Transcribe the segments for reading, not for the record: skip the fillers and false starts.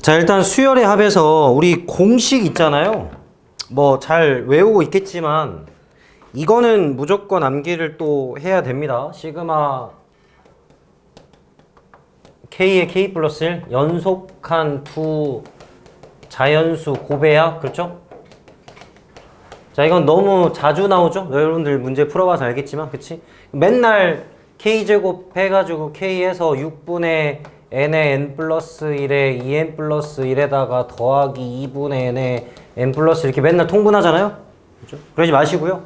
자, 일단 수열의 합에서 우리 공식 있잖아요. 뭐 잘 외우고 있겠지만 이거는 무조건 암기를 또 해야 됩니다. 시그마 K의 K 플러스 1 연속한 두 자연수 고배합, 그렇죠? 자, 이건 너무 자주 나오죠? 여러분들 문제 풀어봐서 알겠지만, 그치? 맨날 K제곱 해가지고 K에서 6분의 N의 N 플러스 1에 2N 플러스 1에다가 더하기 2분의 N의 N 플러스 이렇게 맨날 통분하잖아요? 그렇죠? 그러지 마시고요.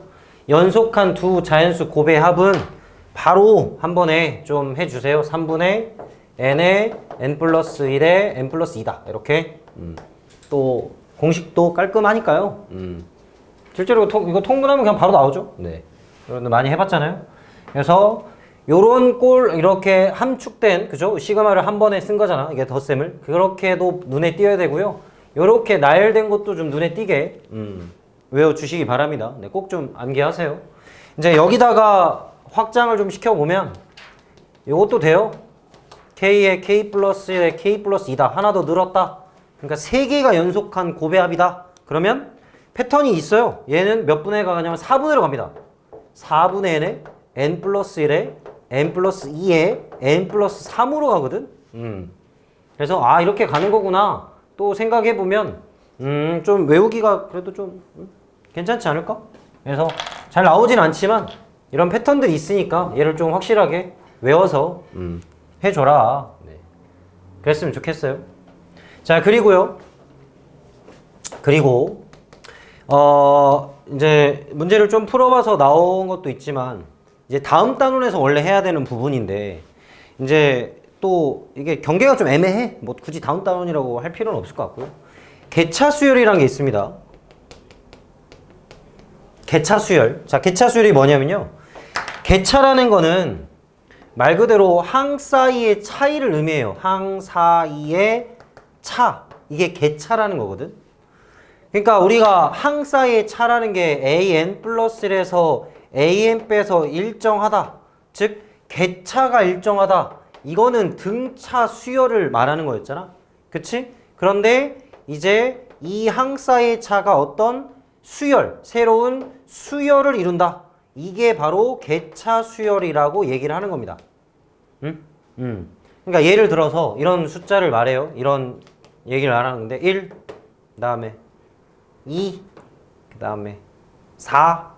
연속한 두 자연수 곱의 합은 바로 한 번에 좀 해주세요. 3분의 N의 N 플러스 1에 N 플러스 2다. 이렇게. 또 공식도 깔끔하니까요. 실제로 이거 통분하면 그냥 바로 나오죠. 네. 여러분들 많이 해봤잖아요. 그래서 요런 꼴 이렇게 함축된, 그죠? 시그마를 한 번에 쓴 거잖아. 이게 덧셈을. 그렇게도 눈에 띄어야 되고요. 요렇게 나열된 것도 좀 눈에 띄게 외워주시기 바랍니다. 네, 꼭 좀 암기하세요. 이제 여기다가 확장을 좀 시켜보면 요것도 돼요. K에 K 플러스에 K 플러스 2다. 하나 더 늘었다. 그러니까 3개가 연속한 고배합이다. 그러면 패턴이 있어요. 얘는 몇 분의 가냐면 4분의로 갑니다. 4분의 n에 n 플러스 1에 n 플러스 2에 n 플러스 3으로 가거든. 그래서 아, 이렇게 가는 거구나 또 생각해보면 좀 외우기가 그래도 좀 괜찮지 않을까? 그래서 잘 나오진 않지만 이런 패턴들이 있으니까 얘를 좀 확실하게 외워서 해줘라. 네. 그랬으면 좋겠어요. 자, 그리고요. 그리고 이제 문제를 좀 풀어봐서 나온 것도 있지만 이제 다음 단원에서 원래 해야 되는 부분인데 이제 또 이게 경계가 좀 애매해. 뭐 굳이 다음 단원이라고 할 필요는 없을 것 같고요. 개차 수열이라는 게 있습니다. 개차 수열. 자, 개차 수열이 뭐냐면요. 개차라는 거는 말 그대로 항 사이의 차이를 의미해요. 항 사이의 차. 이게 개차라는 거거든. 그러니까 우리가 항 사이의 차라는 게 an 플러스 1에서 an 빼서 일정하다. 즉 개차가 일정하다. 이거는 등차 수열을 말하는 거였잖아. 그치? 그런데 이제 이 항 사이의 차가 어떤 수열, 새로운 수열을 이룬다. 이게 바로 개차 수열이라고 얘기를 하는 겁니다. 그러니까 예를 들어서 이런 숫자를 말해요. 이런 얘기를 안 하는데 1, 그 다음에 2, 그 다음에 4,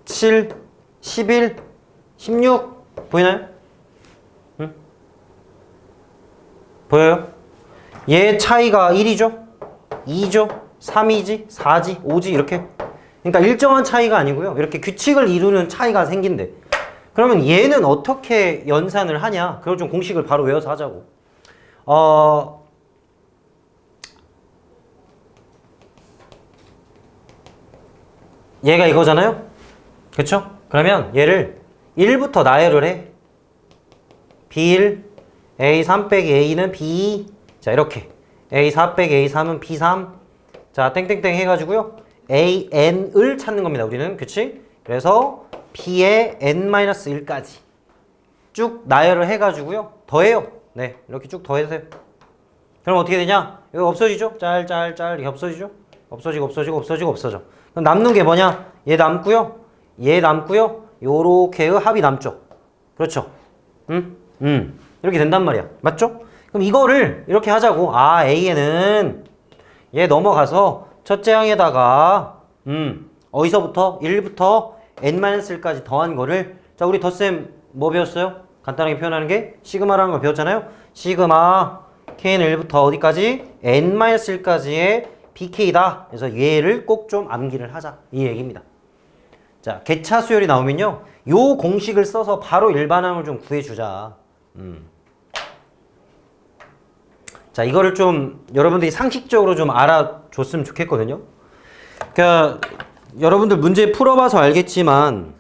7, 11, 16 보이나요? 보여요? 얘 차이가 1이죠? 2죠? 3이지? 4지? 5지? 이렇게. 그러니까 일정한 차이가 아니고요. 이렇게 규칙을 이루는 차이가 생긴대. 그러면 얘는 어떻게 연산을 하냐? 그걸 좀 공식을 바로 외워서 하자고. 얘가 이거잖아요? 그쵸? 그러면 얘를 1부터 나열을 해. B1, A3 빼기 A는 B2. 자, 이렇게. A4 빼기 A3은 B3. 자, 땡땡땡 해가지고요. AN을 찾는 겁니다. 우리는. 그치? 그래서 B의 N-1까지 쭉 나열을 해가지고요. 더해요. 네. 이렇게 쭉 더해주세요. 그럼 어떻게 되냐? 이거 없어지죠? 짤짤짤 이렇게 없어지죠? 없어지고 없어지고 없어지고 없어져. 그럼 남는 게 뭐냐? 얘 남고요. 얘 남고요. 요렇게의 합이 남죠. 그렇죠? 이렇게 된단 말이야. 맞죠? 그럼 이거를 이렇게 하자고. 아, A에는 얘 넘어가서 첫째 항에다가 어디서부터? 1부터 n-1까지 더한 거를 자, 우리 덧셈 뭐 배웠어요? 간단하게 표현하는 게 시그마라는 걸 배웠잖아요. 시그마 k는 1부터 어디까지? n-1까지의 bk다. 그래서 얘를 꼭 좀 암기를 하자. 이 얘기입니다. 자, 개차 수열이 나오면요. 요 공식을 써서 바로 일반항을 좀 구해주자. 자, 이거를 좀 여러분들이 상식적으로 좀 알아줬으면 좋겠거든요. 그러니까 여러분들 문제 풀어봐서 알겠지만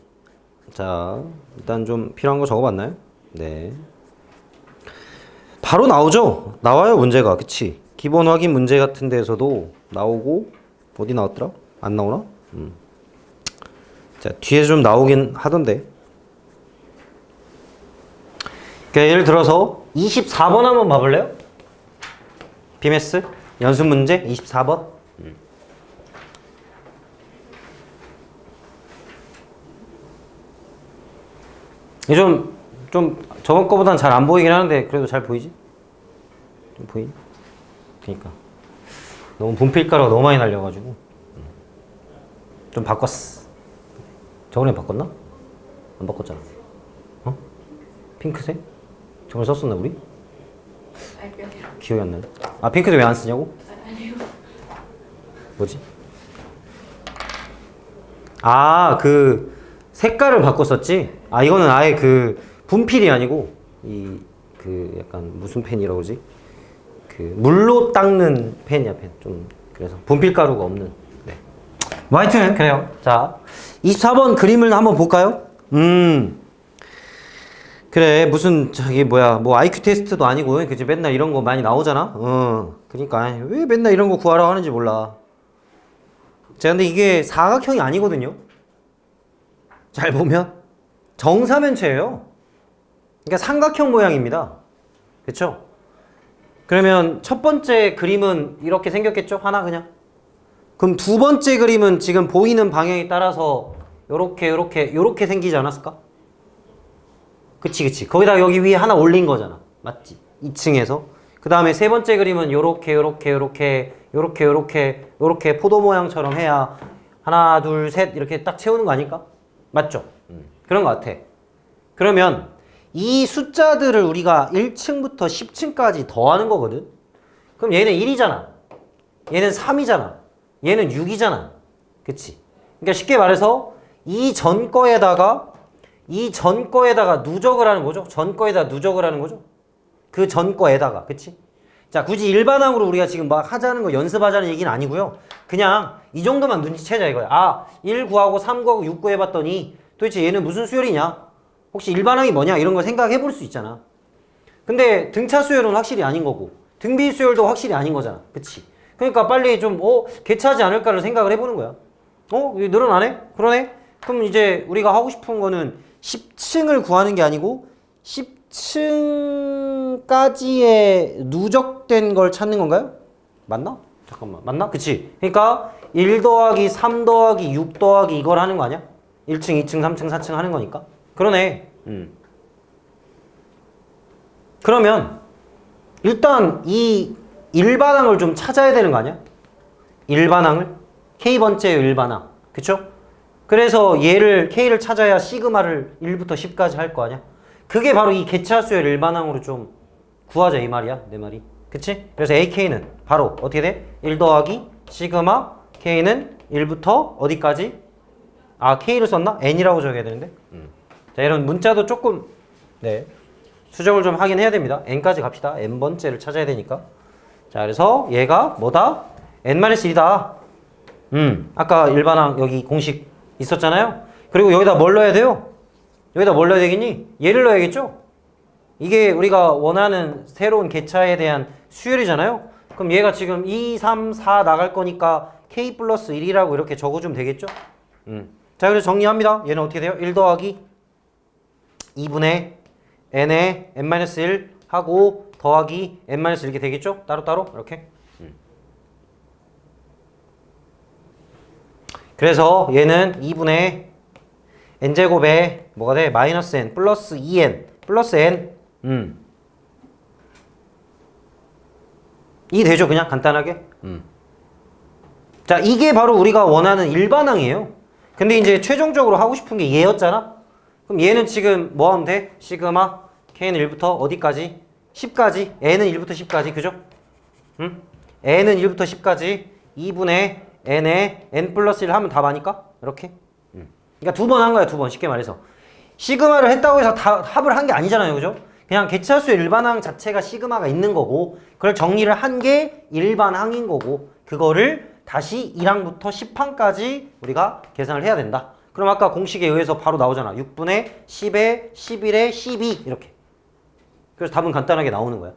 자, 일단 좀 필요한 거 적어봤나요? 네. 바로 나오죠? 나와요, 문제가. 그치? 기본 확인 문제 같은 데에서도 나오고 어디 나왔더라? 안 나오나? 자, 뒤에 좀 나오긴 하던데. 그러니까 예를 들어서 24번 한번 봐볼래요? 비메스 연습 문제 24번. 이게 좀 저번 거보단 잘 안 보이긴 하는데 그래도 잘 보이지? 좀 보이니? 그니까 너무 분필가루가 너무 많이 날려가지고 좀 바꿨어. 저번에 바꿨나? 안 바꿨잖아. 어? 핑크색? 저번에 썼었나 우리? 기억이 안 나네. 아 핑크색 왜 안 쓰냐고? 아니요. 뭐지? 아 그 색깔을 바꿨었지? 아 이거는 아예 그 분필이 아니고 이 그 약간 무슨 펜이라고 그러지? 그 물로 닦는 펜이야 펜. 좀 그래서 분필가루가 없는. 네. 뭐 하여튼 그래요. 자 24번 그림을 한번 볼까요? 그래 무슨 저기 뭐야 뭐 IQ 테스트도 아니고 그치 맨날 이런 거 많이 나오잖아. 그러니까 왜 맨날 이런 거 구하라고 하는지 몰라. 자 근데 이게 사각형이 아니거든요. 잘 보면 정사면체예요. 그러니까 삼각형 모양입니다. 그쵸? 그러면 첫 번째 그림은 이렇게 생겼겠죠? 하나 그냥. 그럼 두 번째 그림은 지금 보이는 방향에 따라서 요렇게 생기지 않았을까? 그치. 거기다 여기 위에 하나 올린 거잖아. 맞지? 2층에서. 그 다음에 세 번째 그림은 요렇게 포도 모양처럼 해야 하나, 둘, 셋 이렇게 딱 채우는 거 아닐까? 맞죠? 그런 거 같아. 그러면 이 숫자들을 우리가 1층부터 10층까지 더하는 거거든? 그럼 얘는 1이잖아. 얘는 3이잖아. 얘는 6이잖아. 그치? 그러니까 쉽게 말해서 이 전 거에다가 누적을 하는 거죠. 전 거에다 누적을 하는 거죠. 그 전 거에다가. 그치? 자, 굳이 일반항으로 우리가 지금 막 하자는 거 연습하자는 얘기는 아니고요. 그냥 이 정도만 눈치채자 이거야. 아, 1 구하고 3 구하고 6 구해봤더니 도대체 얘는 무슨 수열이냐? 혹시 일반항이 뭐냐? 이런 거 생각해 볼 수 있잖아. 근데 등차 수열은 확실히 아닌 거고 등비 수열도 확실히 아닌 거잖아. 그치? 그러니까 빨리 좀 개차지 않을까를 생각을 해보는 거야. 이거 늘어나네? 그러네? 그럼 이제 우리가 하고 싶은 거는 10층을 구하는 게 아니고 10층까지의 누적된 걸 찾는 건가요? 맞나? 잠깐만. 맞나? 그치? 그러니까 1 더하기 3 더하기 6 더하기 이걸 하는 거 아니야? 1층, 2층, 3층, 4층 하는 거니까. 그러네. 그러면 일단 이 일반항을 좀 찾아야 되는 거 아니야? 일반항을? K번째요 일반항. 그쵸? 그래서 얘를 K를 찾아야 시그마를 1부터 10까지 할 거 아니야? 그게 바로 이 개차수열 일반항으로 좀 구하자 이 말이야 내 말이. 그치? 그래서 AK는 바로 어떻게 돼? 1 더하기 시그마 K는 1부터 어디까지? 아 K를 썼나? N이라고 적어야 되는데. 자 이런 문자도 조금 네 수정을 좀 하긴 해야 됩니다. N까지 갑시다. N번째를 찾아야 되니까. 자 그래서 얘가 뭐다? N-1이다. 아까 일반항 여기 공식 있었잖아요. 그리고 여기다 뭘 넣어야 돼요? 여기다 뭘 넣어야 되겠니? 얘를 넣어야겠죠? 이게 우리가 원하는 새로운 개차에 대한 수열이잖아요. 그럼 얘가 지금 2, 3, 4 나갈 거니까 K 플러스 1이라고 이렇게 적어주면 되겠죠? 자 그래서 정리합니다. 얘는 어떻게 돼요? 1 더하기 2분의 n에 n-1 하고 더하기 n-1 이렇게 되겠죠? 따로따로 이렇게. 그래서 얘는 2분의 n제곱에 뭐가 돼? 마이너스 n 플러스 2n 플러스 n 이 되죠? 그냥 간단하게. 자 이게 바로 우리가 원하는 일반항이에요. 근데 이제 최종적으로 하고 싶은 게 얘였잖아? 그럼 얘는 지금 뭐 하면 돼? 시그마 K는 1부터 어디까지? 10까지. N은 1부터 10까지. 그죠? N은 1부터 10까지 2분의 N에 N 플러스 1 하면 답 아니까? 이렇게. 그러니까 두 번 한 거야. 두 번. 쉽게 말해서. 시그마를 했다고 해서 합을 한 게 아니잖아요. 그죠? 그냥 개차수의 일반항 자체가 시그마가 있는 거고 그걸 정리를 한 게 일반항인 거고 그거를 다시 1항부터 10항까지 우리가 계산을 해야 된다. 그럼 아까 공식에 의해서 바로 나오잖아. 6분의 10에 11에 12 이렇게. 그래서 답은 간단하게 나오는 거야.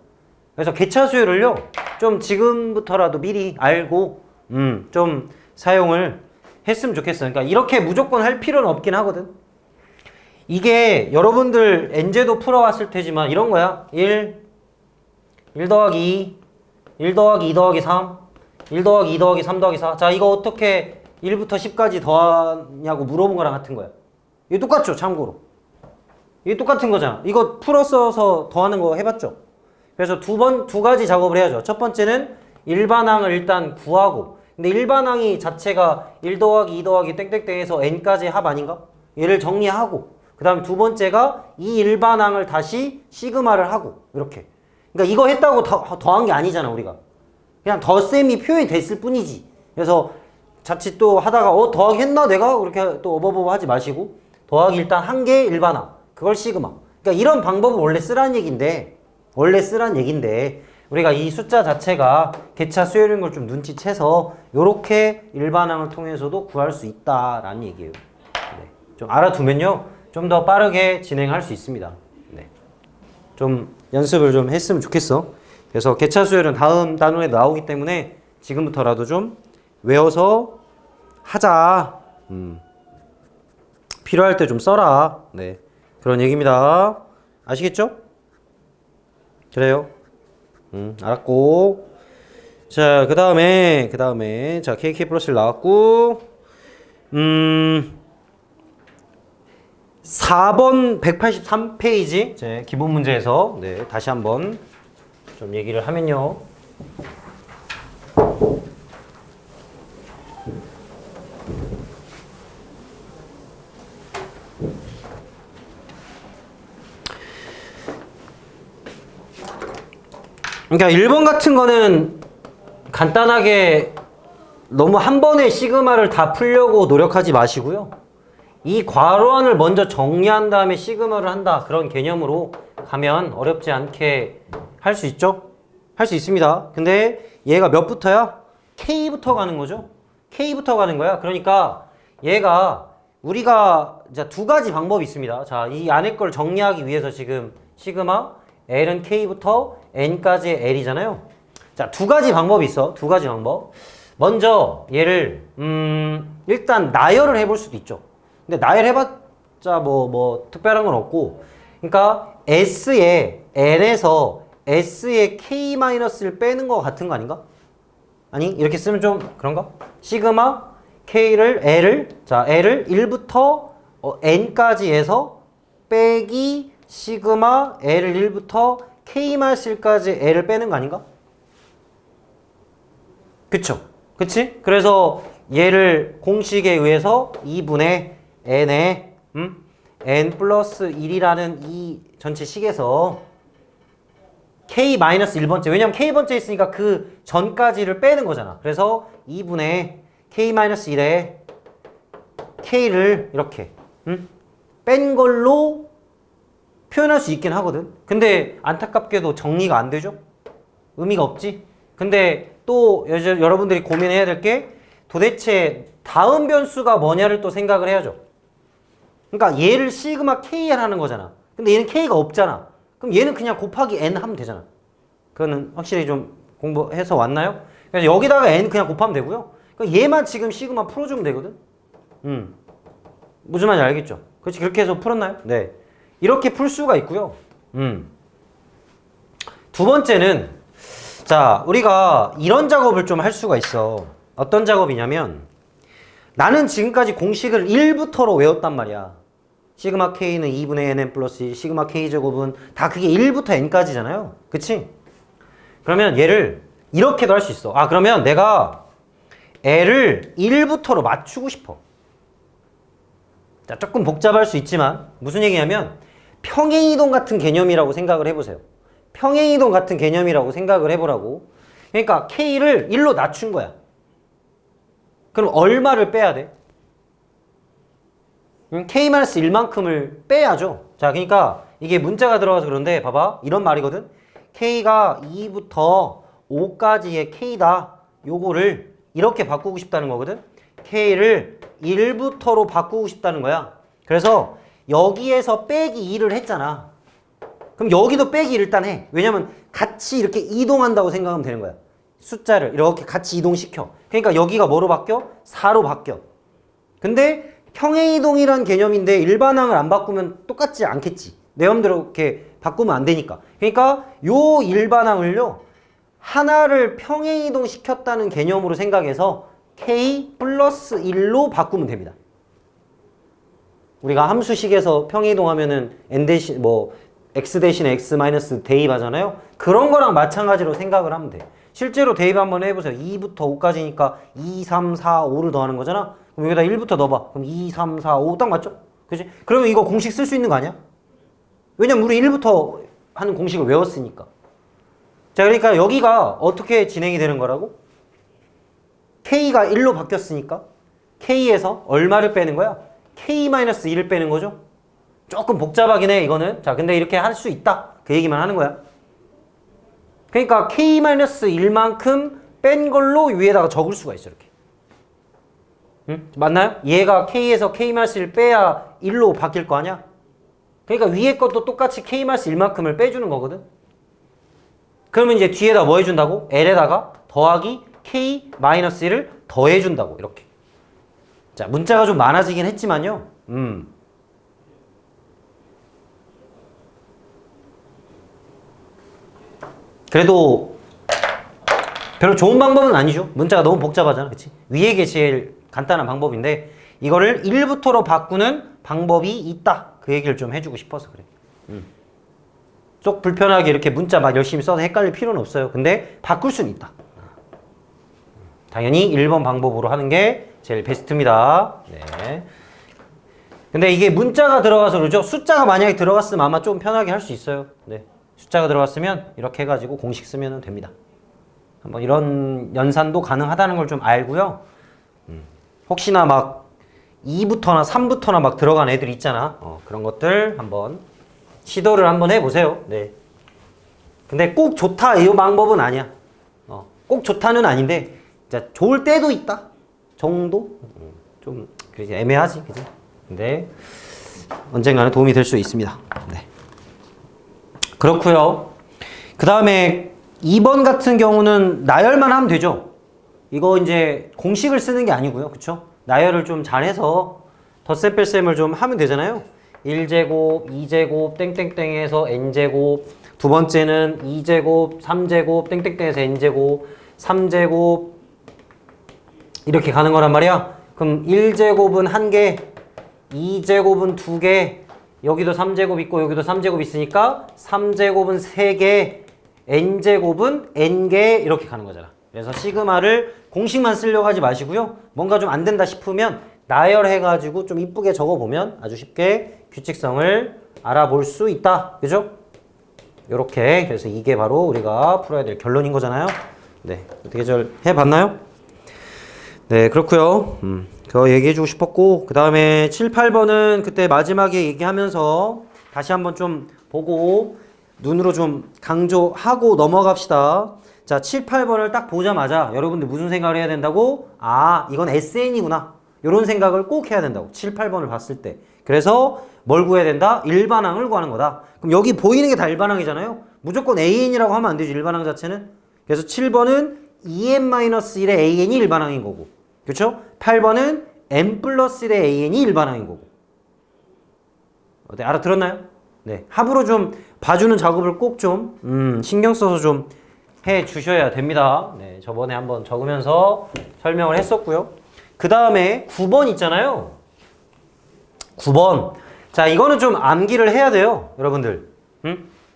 그래서 개차수열을요. 좀 지금부터라도 미리 알고 좀 사용을 했으면 좋겠어. 그러니까 이렇게 무조건 할 필요는 없긴 하거든. 이게 여러분들 N제도 풀어왔을 테지만 이런 거야. 1 더하기 2 1 더하기 2 더하기 3, 1 더하기 2 더하기 3 더하기 4. 자, 이거 어떻게 1부터 10까지 더하냐고 물어본 거랑 같은 거야. 이거 똑같죠, 참고로. 이게 똑같은 거잖아. 이거 풀어 써서 더하는 거 해봤죠? 그래서 두 가지 작업을 해야죠. 첫 번째는 일반항을 일단 구하고, 근데 일반항이 자체가 1 더하기 2 더하기 땡땡땡에서 n까지 합 아닌가? 얘를 정리하고, 그 다음에 두 번째가 이 일반항을 다시 시그마를 하고, 이렇게. 그러니까 이거 했다고 더한 게 아니잖아, 우리가. 그냥 덧셈이 표현이 됐을 뿐이지. 그래서 자칫 또 하다가 더하기 했나 내가? 그렇게 또 어버버버 하지 마시고, 더하기 일단 한 개 일반항, 그걸 시그마. 그러니까 이런 방법을 원래 쓰라는 얘기인데 우리가 이 숫자 자체가 개차 수열인 걸 좀 눈치채서 요렇게 일반항을 통해서도 구할 수 있다라는 얘기예요. 네. 좀 알아두면요, 좀 더 빠르게 진행할 수 있습니다. 네. 좀 연습을 좀 했으면 좋겠어. 그래서 개차 수열은 다음 단원에 나오기 때문에 지금부터라도 좀 외워서 하자. 필요할 때 좀 써라. 네. 그런 얘기입니다. 아시겠죠? 그래요. 알았고. 자, 그 다음에, 자, KK 플러스 나왔고, 4번 183페이지, 제 기본 문제에서, 네, 다시 한번 좀 얘기를 하면요. 그러니까 1번 같은 거는 간단하게 너무 한 번에 시그마를 다 풀려고 노력하지 마시고요. 이 괄호안을 먼저 정리한 다음에 시그마를 한다. 그런 개념으로 가면 어렵지 않게 할 수 있죠? 할 수 있습니다. 근데 얘가 몇부터야? K부터 가는 거죠? K부터 가는 거야. 그러니까 얘가 우리가 자, 두 가지 방법이 있습니다. 자, 이 안에 걸 정리하기 위해서 지금 시그마 L은 K부터 N까지의 L이잖아요. 자, 두 가지 방법이 있어. 두 가지 방법. 먼저 얘를 일단 나열을 해볼 수도 있죠. 근데 나열해봤자 뭐 특별한 건 없고, 그러니까 S에 N에서 S의 K-를 빼는 거 같은 거 아닌가? 아니, 이렇게 쓰면 좀 그런가? 시그마 K를 L을 1부터 N까지 해서 빼기 시그마 L을 1부터 K-까지 L을 빼는 거 아닌가? 그쵸? 그치? 그래서 얘를 공식에 의해서 2분의 N에 N 플러스 1이라는 이 전체 식에서 K-1번째, 왜냐면 K번째 있으니까 그 전까지를 빼는 거잖아. 그래서 2분의 K-1에 K를 이렇게 뺀 걸로 표현할 수 있긴 하거든. 근데 안타깝게도 정리가 안 되죠? 의미가 없지? 근데 또 여러분들이 고민해야 될 게 도대체 다음 변수가 뭐냐를 또 생각을 해야죠. 그러니까 얘를 시그마 KR 하는 거잖아. 근데 얘는 K가 없잖아. 그럼 얘는 그냥 곱하기 N 하면 되잖아. 그거는 확실히 좀 공부해서 왔나요? 그래서 여기다가 N 그냥 곱하면 되고요. 그러니까 얘만 지금 시그마 풀어주면 되거든. 무슨 말인지 알겠죠? 그렇지, 그렇게 해서 풀었나요? 네. 이렇게 풀 수가 있고요. 두 번째는, 자, 우리가 이런 작업을 좀 할 수가 있어. 어떤 작업이냐면, 나는 지금까지 공식을 1부터로 외웠단 말이야. 시그마 K는 2분의 NN 플러스 1, 시그마 K제곱은 다 그게 1부터 N까지잖아요. 그치? 그러면 얘를 이렇게도 할 수 있어. 아, 그러면 내가 L을 1부터로 맞추고 싶어. 자, 조금 복잡할 수 있지만 무슨 얘기냐면 평행이동 같은 개념이라고 생각을 해보세요. 평행이동 같은 개념이라고 생각을 해보라고. 그러니까 K를 1로 낮춘 거야. 그럼 얼마를 빼야 돼? K-1만큼을 빼야죠. 자, 그러니까 이게 문자가 들어가서 그런데 봐봐. 이런 말이거든. K가 2부터 5까지의 K다. 요거를 이렇게 바꾸고 싶다는 거거든. K를 1부터로 바꾸고 싶다는 거야. 그래서 여기에서 빼기 2를 했잖아. 그럼 여기도 빼기 1을 일단 해. 왜냐면 같이 이렇게 이동한다고 생각하면 되는 거야. 숫자를 이렇게 같이 이동시켜. 그러니까 여기가 뭐로 바뀌어? 4로 바뀌어. 근데 평행이동이란 개념인데 일반항을 안 바꾸면 똑같지 않겠지. 내 맘대로 이렇게 바꾸면 안 되니까. 그러니까 요 일반항을요, 하나를 평행이동 시켰다는 개념으로 생각해서 k 플러스 1로 바꾸면 됩니다. 우리가 함수식에서 평행이동하면은 n 대신 뭐 x 대신에 x 마이너스 대입하잖아요. 그런 거랑 마찬가지로 생각을 하면 돼. 실제로 대입 한번 해보세요. 2부터 5까지니까 2, 3, 4, 5를 더하는 거잖아. 그럼 여기다 1부터 넣어봐. 그럼 2, 3, 4, 5 딱 맞죠? 그치? 그러면 이거 공식 쓸 수 있는 거 아니야? 왜냐면 우리 1부터 하는 공식을 외웠으니까. 자, 그러니까 여기가 어떻게 진행이 되는 거라고? k가 1로 바뀌었으니까 k에서 얼마를 빼는 거야? k-1을 빼는 거죠? 조금 복잡하긴 해, 이거는. 자, 근데 이렇게 할 수 있다. 그 얘기만 하는 거야. 그러니까 k-1만큼 뺀 걸로 위에다가 적을 수가 있어, 이렇게. 응? 맞나요? 얘가 k에서 k-1 빼야 1로 바뀔 거 아니야? 그러니까 위에 것도 똑같이 k-1만큼을 빼주는 거거든. 그러면 이제 뒤에다 뭐 해준다고? l에다가 더하기 k-1을 더해준다고, 이렇게. 자, 문자가 좀 많아지긴 했지만요. 그래도 별로 좋은 방법은 아니죠. 문자가 너무 복잡하잖아. 그치? 위에 게 제일 간단한 방법인데 이거를 1부터로 바꾸는 방법이 있다. 그 얘기를 좀 해주고 싶어서 그래. 쏙 불편하게 이렇게 문자 막 열심히 써서 헷갈릴 필요는 없어요. 근데 바꿀 수는 있다. 당연히 1번 방법으로 하는 게 제일 베스트입니다. 네. 근데 이게 문자가 들어가서 그러죠. 숫자가 만약에 들어갔으면 아마 좀 편하게 할 수 있어요. 네. 숫자가 들어갔으면 이렇게 해가지고 공식 쓰면 됩니다. 한번 이런 연산도 가능하다는 걸 좀 알고요. 혹시나 막 2부터나 3부터나 막 들어간 애들 있잖아. 그런 것들 한번 시도를 한번 해보세요. 네. 근데 꼭 좋다 이 방법은 아니야. 꼭 좋다는 아닌데 진짜 좋을 때도 있다 정도? 좀 애매하지, 그지? 근데 언젠가는 도움이 될 수 있습니다. 네. 그렇고요. 그 다음에 2번 같은 경우는 나열만 하면 되죠. 이거 이제 공식을 쓰는 게 아니고요. 그쵸? 나열을 좀 잘해서 덧셈 뺄셈을 좀 하면 되잖아요. 1제곱, 2제곱, 땡땡땡에서 n제곱, 두 번째는 2제곱, 3제곱, 땡땡땡에서 n제곱, 3제곱 이렇게 가는 거란 말이야. 그럼 1제곱은 1개, 2제곱은 2개, 여기도 3제곱 있고 여기도 3제곱 있으니까 3제곱은 3개, n제곱은 n개 이렇게 가는 거잖아. 그래서 시그마를 공식만 쓰려고 하지 마시고요. 뭔가 좀 안 된다 싶으면 나열해가지고 좀 이쁘게 적어보면 아주 쉽게 규칙성을 알아볼 수 있다. 그죠? 요렇게. 그래서 이게 바로 우리가 풀어야 될 결론인 거잖아요. 네. 어떻게 잘 해봤나요? 네, 그렇고요. 그거 얘기해주고 싶었고, 그 다음에 7, 8번은 그때 마지막에 얘기하면서 다시 한번 좀 보고 눈으로 좀 강조하고 넘어갑시다. 자, 7, 8번을 딱 보자마자 여러분들 무슨 생각을 해야 된다고? 아, 이건 SN이구나. 이런 생각을 꼭 해야 된다고. 7, 8번을 봤을 때. 그래서 뭘 구해야 된다? 일반항을 구하는 거다. 그럼 여기 보이는 게 다 일반항이잖아요. 무조건 AN이라고 하면 안 되죠. 일반항 자체는. 그래서 7번은 2n-1의 AN이 일반항인 거고. 그렇죠? 8번은 n 플러스 1의 AN이 일반항인 거고. 어때? 알아들었나요? 네. 합으로 좀 봐주는 작업을 꼭 좀 신경 써서 좀 해 주셔야 됩니다. 네. 저번에 한번 적으면서 설명을 했었고요. 그 다음에 9번 있잖아요. 9번. 자, 이거는 좀 암기를 해야 돼요. 여러분들.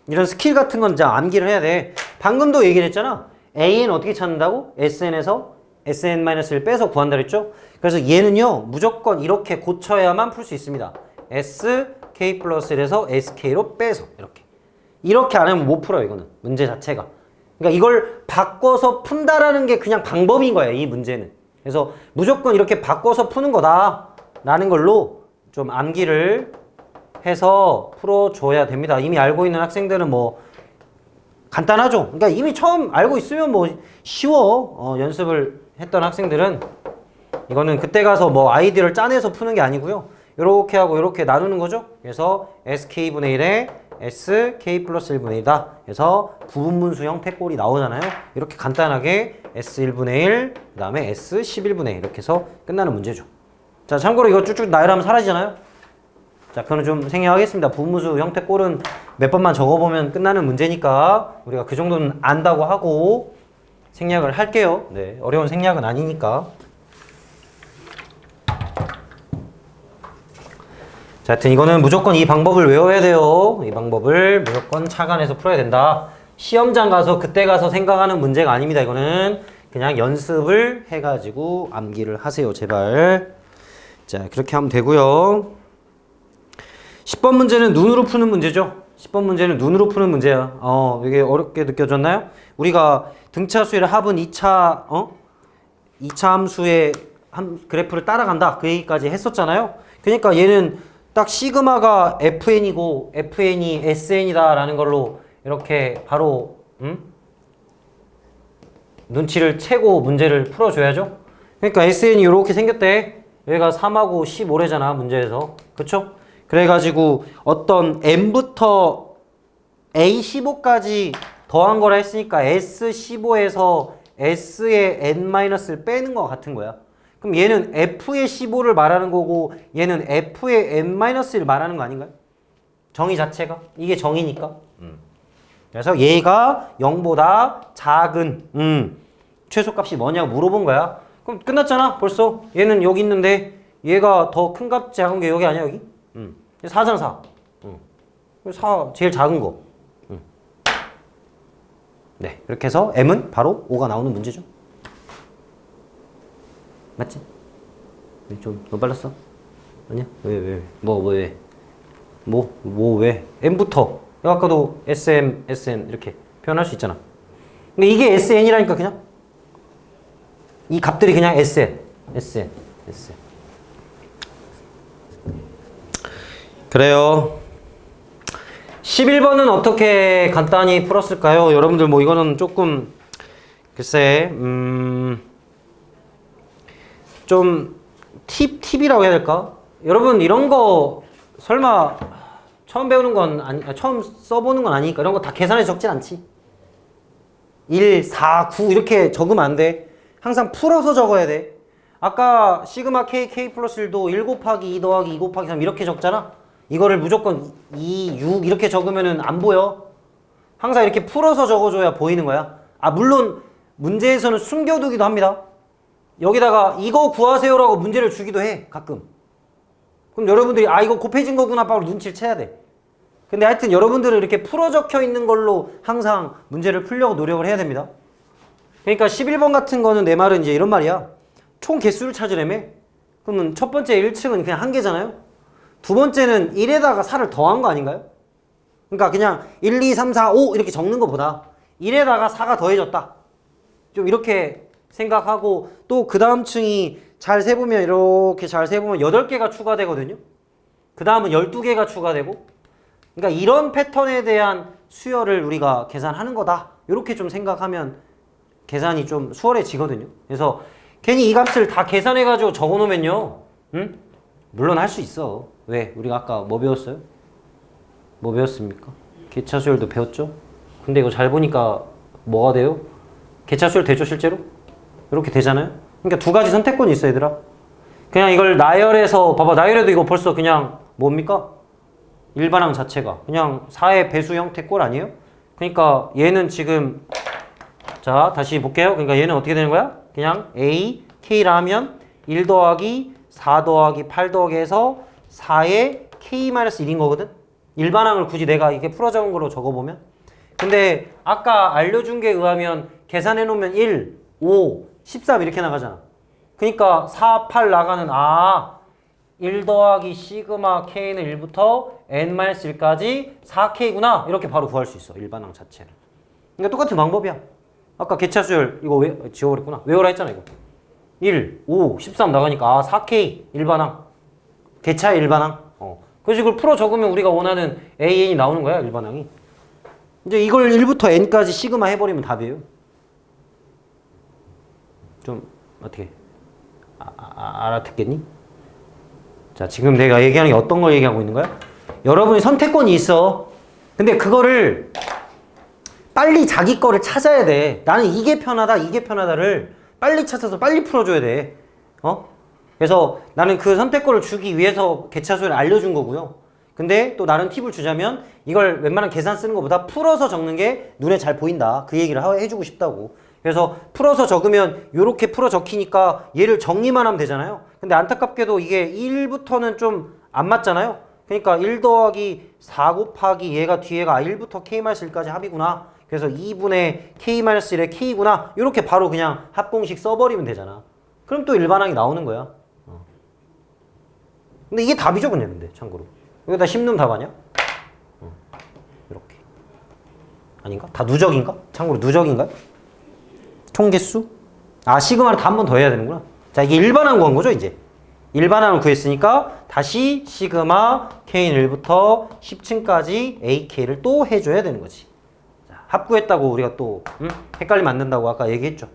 이런 스킬 같은 건 진짜 암기를 해야 돼. 방금도 얘기를 했잖아. AN 어떻게 찾는다고? SN에서 SN-1을 빼서 구한다 그랬죠? 그래서 얘는요, 무조건 이렇게 고쳐야만 풀 수 있습니다. SK 플러스 1에서 SK로 빼서 이렇게. 이렇게 안 하면 못 풀어요, 이거는. 문제 자체가. 그러니까 이걸 바꿔서 푼다라는 게 그냥 방법인 거예요, 이 문제는. 그래서 무조건 이렇게 바꿔서 푸는 거다 라는 걸로 좀 암기를 해서 풀어줘야 됩니다. 이미 알고 있는 학생들은 뭐 간단하죠. 그러니까 이미 처음 알고 있으면 뭐 쉬워. 연습을 했던 학생들은 이거는 그때 가서 뭐 아이디어를 짜내서 푸는 게 아니고요. 이렇게 하고 이렇게 나누는 거죠. 그래서 SK분의 1에 SK 플러스 1분의 1이다. 그래서 부분분수 형태 꼴이 나오잖아요. 이렇게 간단하게 S1분의 1, 그 다음에 S11분의 1 이렇게 해서 끝나는 문제죠. 자, 참고로 이거 쭉쭉 나열하면 사라지잖아요. 자, 그거는 좀 생략하겠습니다. 부분분수 형태 꼴은 몇 번만 적어보면 끝나는 문제니까 우리가 그 정도는 안다고 하고, 생략을 할게요. 네, 어려운 생략은 아니니까. 자, 하여튼 이거는 무조건 이 방법을 외워야 돼요. 이 방법을 무조건 착안해서 풀어야 된다. 시험장 가서 그때 가서 생각하는 문제가 아닙니다. 이거는 그냥 연습을 해가지고 암기를 하세요. 제발. 자, 그렇게 하면 되고요. 10번 문제는 눈으로 푸는 문제죠. 10번 문제는 눈으로 푸는 문제야. 이게 어렵게 느껴졌나요? 우리가 등차수의 합은 2차 함수의 그래프를 따라간다. 그 얘기까지 했었잖아요. 그러니까 얘는 딱 시그마가 fn이고 fn이 sn이다 라는 걸로 이렇게 바로 눈치를 채고 문제를 풀어줘야죠. 그러니까 sn이 이렇게 생겼대. 여기가 3하고 15래잖아 문제에서. 그쵸? 그래가지고 어떤 n부터 a15까지 더한 거라 했으니까 s15에서 s의 n-를 빼는 거 같은 거야. 그럼 얘는 f의 15를 말하는 거고 얘는 f의 n-를 말하는 거 아닌가요? 정의 자체가? 이게 정의니까. 그래서 얘가 0보다 작은 최소값이 뭐냐고 물어본 거야. 그럼 끝났잖아 벌써. 얘는 여기 있는데 얘가 더 큰 값 작은 게 여기 아니야 여기? 4잖아 4. 4 제일 작은 거. 네, 이렇게 해서 m은 바로 5가 나오는 문제죠. 맞지? 좀 너무 빨랐어? 아니야? 왜? 왜? m부터 아까도 sm, sn 이렇게 표현할 수 있잖아. 근데 이게 sn이라니까 그냥 이 값들이 그냥 sn. 그래요. 11번은 어떻게 간단히 풀었을까요? 여러분들 뭐 이거는 조금 글쎄 좀 팁이라고 해야 될까? 여러분 이런 거 설마 처음 배우는 건 처음 써보는 건 아니니까 이런 거 다 계산해 적진 않지. 1, 4, 9 이렇게 적으면 안 돼. 항상 풀어서 적어야 돼. 아까 시그마 k 플러스 1도 1 곱하기 2 더하기 2 곱하기 3 이렇게 적잖아. 이거를 무조건 2, 6 이렇게 적으면은 안 보여. 항상 이렇게 풀어서 적어줘야 보이는 거야. 물론 문제에서는 숨겨두기도 합니다. 여기다가 이거 구하세요라고 문제를 주기도 해 가끔. 그럼 여러분들이 이거 곱해진 거구나 바로 눈치를 채야 돼. 근데 하여튼 여러분들은 이렇게 풀어 적혀 있는 걸로 항상 문제를 풀려고 노력을 해야 됩니다. 그러니까 11번 같은 거는 내 말은 이제 이런 말이야. 총 개수를 찾으려면 그러면 첫 번째 1층은 그냥 한 개잖아요. 두 번째는 1에다가 4를 더한 거 아닌가요? 그러니까 그냥 1, 2, 3, 4, 5 이렇게 적는 것보다 1에다가 4가 더해졌다. 좀 이렇게 생각하고 또 그 다음 층이 잘 세보면 이렇게 잘 세보면 8개가 추가되거든요. 그 다음은 12개가 추가되고 그러니까 이런 패턴에 대한 수열을 우리가 계산하는 거다. 이렇게 좀 생각하면 계산이 좀 수월해지거든요. 그래서 괜히 이 값을 다 계산해가지고 적어놓으면요. 물론 할 수 있어. 왜? 우리가 아까 뭐 배웠어요? 뭐 배웠습니까? 개차수열도 배웠죠? 근데 이거 잘 보니까 뭐가 돼요? 개차수열 되죠 실제로? 이렇게 되잖아요? 그러니까 두 가지 선택권이 있어 얘들아. 그냥 이걸 나열해서 봐봐 나열해도 이거 벌써 그냥 뭡니까? 일반항 자체가 그냥 4의 배수 형태 꼴 아니에요? 그러니까 얘는 지금 자 다시 볼게요. 그러니까 얘는 어떻게 되는 거야? 그냥 A, K라 하면 1 더하기 4 더하기 8 더하기 해서 4의 K-1인 거거든? 일반항을 굳이 내가 이렇게 풀어 적은 걸로 적어보면 근데 아까 알려준 게 의하면 계산해 놓으면 1, 5, 13 이렇게 나가잖아. 그러니까 4, 8 나가는 1 더하기 시그마 K는 1부터 N-1까지 4K구나 이렇게 바로 구할 수 있어 일반항 자체를. 그러니까 똑같은 방법이야. 아까 개차수열 이거 지워버렸구나. 외워라 했잖아 이거. 1, 5, 13 나가니까 4K 일반항 개차의 일반항. 그래서 이걸 풀어 적으면 우리가 원하는 AN이 나오는 거야 일반항이. 이제 이걸 1부터 N까지 시그마 해버리면 답이에요. 좀 어떻게 알아듣겠니? 자 지금 내가 얘기하는 게 어떤 걸 얘기하고 있는 거야? 여러분이 선택권이 있어. 근데 그거를 빨리 자기 거를 찾아야 돼. 나는 이게 편하다 이게 편하다를 빨리 찾아서 빨리 풀어줘야 돼. 그래서 나는 그 선택권을 주기 위해서 개차수를 알려준 거고요. 근데 또 나는 팁을 주자면 이걸 웬만한 계산 쓰는 것보다 풀어서 적는 게 눈에 잘 보인다. 그 얘기를 해주고 싶다고. 그래서 풀어서 적으면 요렇게 풀어 적히니까 얘를 정리만 하면 되잖아요. 근데 안타깝게도 이게 1부터는 좀 안 맞잖아요. 그러니까 1 더하기 4 곱하기 얘가 뒤에가 1부터 k-1까지 합이구나. 그래서 2분의 k-1의 k구나. 이렇게 바로 그냥 합공식 써버리면 되잖아. 그럼 또 일반항이 나오는 거야. 근데 이게 답이죠, 근데 참고로. 여기다 심는 답 아니야? 이렇게. 아닌가? 다 누적인가? 참고로 누적인가요? 총개수? 아, 시그마를 다 한 번 더 해야 되는구나. 자, 이게 일반항 구한 거죠, 이제. 일반항을 구했으니까 다시 시그마 k는 1부터 10층까지 ak를 또 해줘야 되는 거지. 자, 합 구했다고 우리가 또 헷갈리면 안 된다고 아까 얘기했죠.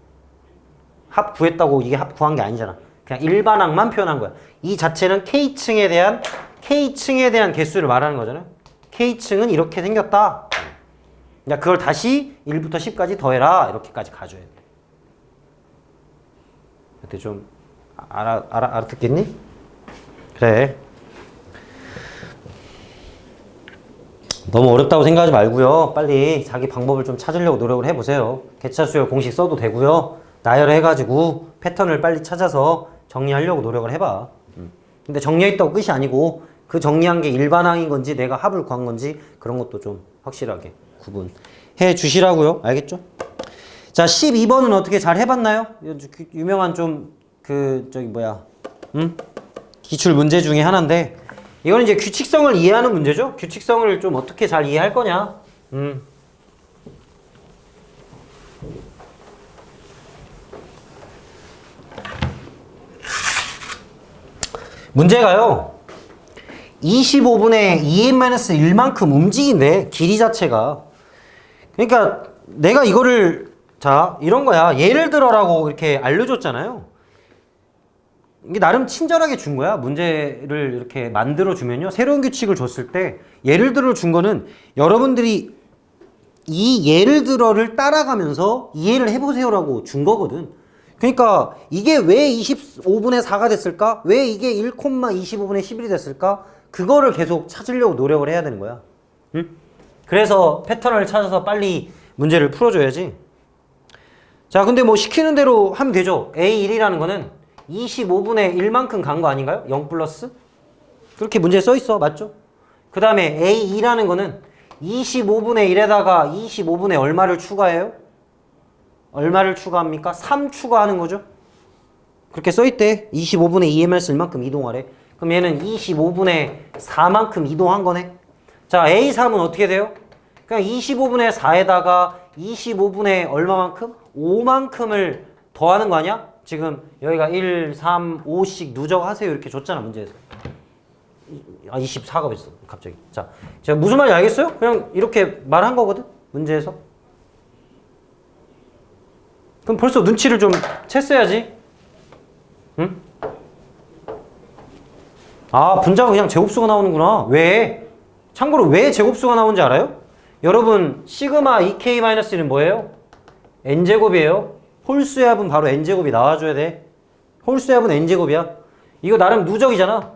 합 구했다고 이게 합 구한 게 아니잖아. 그냥 일반항만 표현한 거야. 이 자체는 k층에 대한 개수를 말하는 거잖아요. k층은 이렇게 생겼다. 야, 그걸 다시 1부터 10까지 더해라. 이렇게까지 가져야 돼. 그때 좀 알아듣겠니? 그래. 너무 어렵다고 생각하지 말고요. 빨리 자기 방법을 좀 찾으려고 노력을 해보세요. 개차수열 공식 써도 되고요. 나열해가지고 패턴을 빨리 찾아서 정리하려고 노력을 해봐. 근데 정리했다고 끝이 아니고 그 정리한 게 일반항인 건지 내가 합을 구한 건지 그런 것도 좀 확실하게 구분해 주시라고요. 알겠죠? 자, 12번은 어떻게 잘 해봤나요? 유명한 좀 기출 문제 중에 하나인데 이거는 이제 규칙성을 이해하는 문제죠. 규칙성을 좀 어떻게 잘 이해할 거냐. 문제가요 25분의 2n-1만큼 움직인대. 길이 자체가. 그러니까 내가 이거를 자 이런 거야. 예를 들어라고 이렇게 알려줬잖아요. 이게 나름 친절하게 준 거야. 문제를 이렇게 만들어 주면요, 새로운 규칙을 줬을 때 예를 들어 준 거는 여러분들이 이 예를 들어를 따라가면서 이해를 해보세요라고 준 거거든. 그러니까 이게 왜 25분의 4가 됐을까? 왜 이게 1,25분의 11이 됐을까? 그거를 계속 찾으려고 노력을 해야 되는 거야. 응? 그래서 패턴을 찾아서 빨리 문제를 풀어줘야지. 자, 근데 뭐 시키는 대로 하면 되죠. A1이라는 거는 25분의 1만큼 간 거 아닌가요? 0 플러스? 그렇게 문제에 써 있어. 맞죠? 그 다음에 A2라는 거는 25분의 1에다가 25분의 얼마를 추가해요? 얼마를 추가합니까? 3 추가하는 거죠. 그렇게 써 있대. 25분의 2m's 얼만큼 이동하래. 그럼 얘는 25분의 4만큼 이동한 거네. 자, A3은 어떻게 돼요? 그냥 25분의 4에다가 25분의 얼마만큼? 5만큼을 더하는 거 아니야? 지금 여기가 1, 3, 5씩 누적하세요 이렇게 줬잖아, 문제에서. 아, 24가 됐어 갑자기. 자, 제가 무슨 말인지 알겠어요? 그냥 이렇게 말한 거거든, 문제에서. 그럼 벌써 눈치를 좀 챘어야지. 응? 아, 분자가 그냥 제곱수가 나오는구나. 왜? 참고로 왜 제곱수가 나오는지 알아요? 여러분, 시그마 2k-1은 뭐예요? n제곱이에요. 홀수의 합은 바로 n제곱이 나와줘야 돼. 홀수의 합은 n제곱이야. 이거 나름 누적이잖아.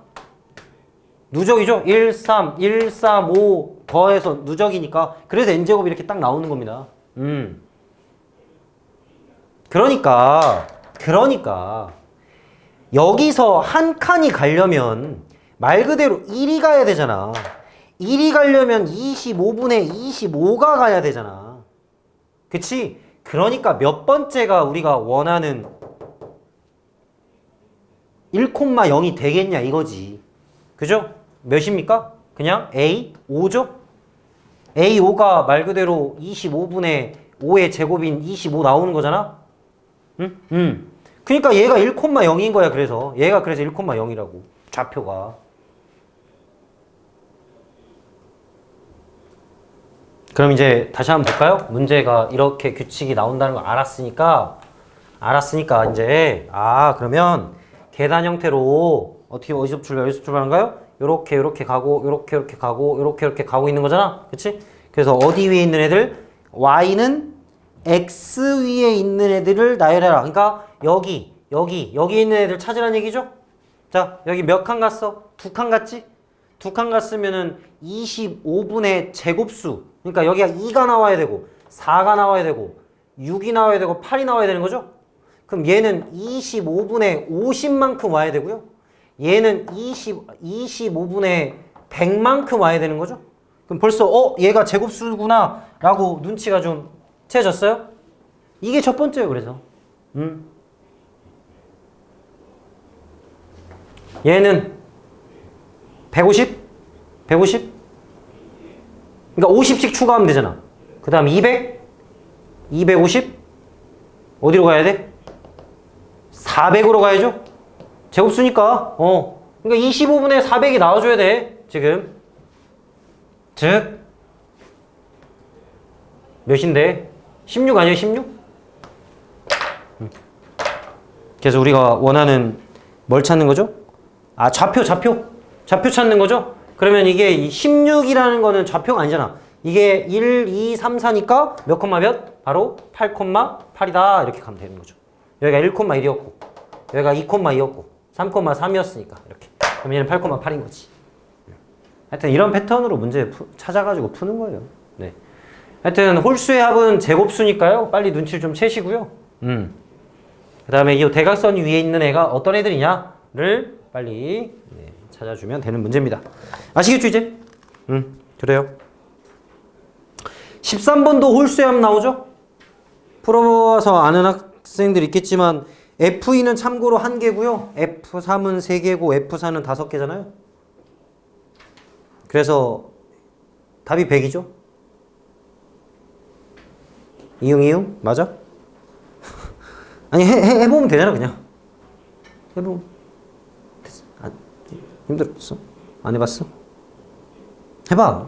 누적이죠? 1, 3, 1, 3, 5 더해서 누적이니까. 그래서 n제곱이 이렇게 딱 나오는 겁니다. 그러니까 여기서 한 칸이 가려면 말 그대로 1이 가야 되잖아. 1이 가려면 25분의 25가 가야 되잖아. 그치? 그러니까 몇 번째가 우리가 원하는 1,0이 되겠냐 이거지. 그죠? 몇입니까? 그냥 A, 5죠? A5가 말 그대로 25분의 5의 제곱인 25 나오는 거잖아? 응? 그러니까 얘가 1,0인 거야. 그래서 얘가 1,0이라고 좌표가. 그럼 이제 다시 한번 볼까요? 문제가 이렇게 규칙이 나온다는 걸 알았으니까 이제 그러면 계단 형태로 어디서 출발한가요? 요렇게 가고 요렇게 가고 있는 거잖아. 그치? 그래서 어디 위에 있는 애들? Y는 X 위에 있는 애들을 나열해라. 그러니까 여기 있는 애들 찾으라는 얘기죠? 자, 여기 몇 칸 갔어? 2칸 갔지? 2칸 갔으면은 25분의 제곱수. 그러니까 여기가 2가 나와야 되고 4가 나와야 되고 6이 나와야 되고 8이 나와야 되는 거죠? 그럼 얘는 25분의 50만큼 와야 되고요. 얘는 25분의 100만큼 와야 되는 거죠? 그럼 벌써 얘가 제곱수구나 라고 눈치가 좀 채졌어요? 이게 첫 번째예요. 그래서 얘는 150? 150? 그러니까 50씩 추가하면 되잖아. 그 다음 200? 250? 어디로 가야 돼? 400으로 가야죠? 제곱수니까. 그러니까 25분의 400이 나와줘야 돼. 지금. 즉 몇인데? 16 아니에요? 16? 그래서 우리가 원하는 뭘 찾는 거죠? 아, 좌표 찾는 거죠? 그러면 이게 16이라는 거는 좌표가 아니잖아. 이게 1, 2, 3, 4니까 몇 콤마 몇? 바로 8,8이다. 이렇게 가면 되는 거죠. 여기가 1,1이었고 여기가 2,2였고 3,3이었으니까 이렇게. 그럼 얘는 8,8인 거지. 하여튼 이런 패턴으로 문제 찾아가지고 푸는 거예요. 네. 하여튼 홀수의 합은 제곱수니까요. 빨리 눈치를 좀 채시고요. 그 다음에 이 대각선 위에 있는 애가 어떤 애들이냐를 빨리 찾아주면 되는 문제입니다. 아시겠죠 이제? 그래요. 13번도 홀수의 합 나오죠? 풀어봐서 아는 학생들 있겠지만 F2는 참고로 1개고요. F3은 3개고 F4는 5개잖아요. 그래서 답이 100이죠? 이응 맞아? 아니 해보면 되잖아 그냥. 해보면 됐어. 힘들었어? 안 해봤어? 해봐.